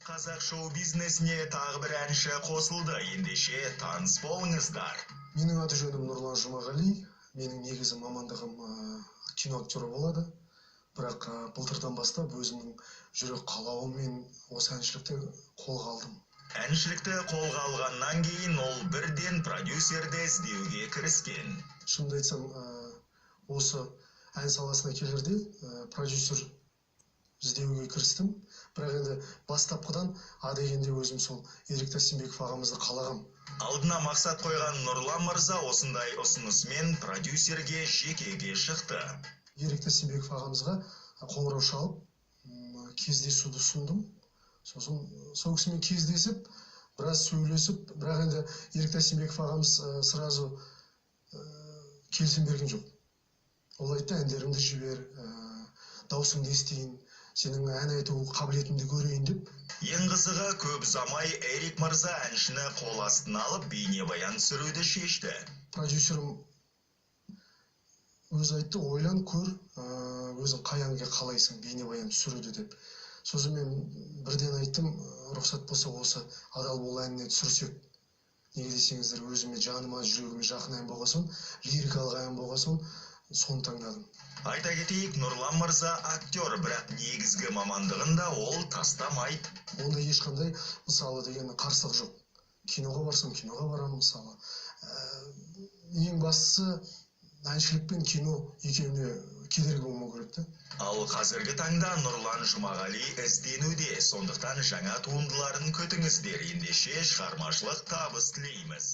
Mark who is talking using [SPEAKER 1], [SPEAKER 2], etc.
[SPEAKER 1] Қазақ шоу-бизнесіне тағы бір әнші қосылды, ендеше таныс болыңыздар.
[SPEAKER 2] Менің аты жөнім Нұрлан Жұмағали. Менің негізі мамандығым кино актері болады. Бірақ былтырдан бастап өзімнің жүрек қалауыммен осы әншілікті қолға алдым.
[SPEAKER 1] Әншілікті қолға алғаннан кейін ол бірден продюсерді іздеуге кіріскен.
[SPEAKER 2] Шынымды айтсам, осы ән саласына келерде продюсер іздеуге кірістім. Бірақ енді бастапқыдан дегенде өзім сол Ерік Тастенбеков ағамызды қалағам.
[SPEAKER 1] Алдына мақсат қойған Нұрлан мырза осындай ұсынысымен продюсерге жекеге шықты.
[SPEAKER 2] Ерік Тастенбеков ағамызға қоңырау шалып, кездесуді ұсындым. Сосын сол кісімен кездесіп, біраз сөйлесіп, бірақ енді Ерік Тастенбеков ағамыз сразу келісім берген жоқ. Ол айтты, әндеріңді жібер, даусыңды естейін, сенің ән айту қабілетіңді көрейін деп.
[SPEAKER 1] Ең қызығы, көп ұзамай Ерік мырза әншіні қол астына алып бейнебаян түсіруді шешті.
[SPEAKER 2] Продюсерім өзі айтты, ойлан көр, өзің қай әнге қалайсың бейнебаян түсіруді деп. Сосын мен бірден айттым, рұқсат болса осы Адал бол әніне түсірсек. Неге десеңіздер, өзіме жаныма, жүрегіме жақын ән болған соң, лирикалық ән болған соң, соны таңдадым.
[SPEAKER 1] Айта кетейік, Нұрлан мырза актер, бірақ негізгі мамандығында ол тастамайды.
[SPEAKER 2] Онда ешқандай, мысалы деген қарсылық жоқ. Киноға барсам, киноға барам, мысалы. Ең бастысы, әншілік пен кино екеуіне кедергі болмау керек.
[SPEAKER 1] Ал қазіргі таңда Нұрлан Жұмағали ізденуде, сондықтан жаңа туындыларын күтіңіздер, ендеше шығармашылық табыс тілейміз.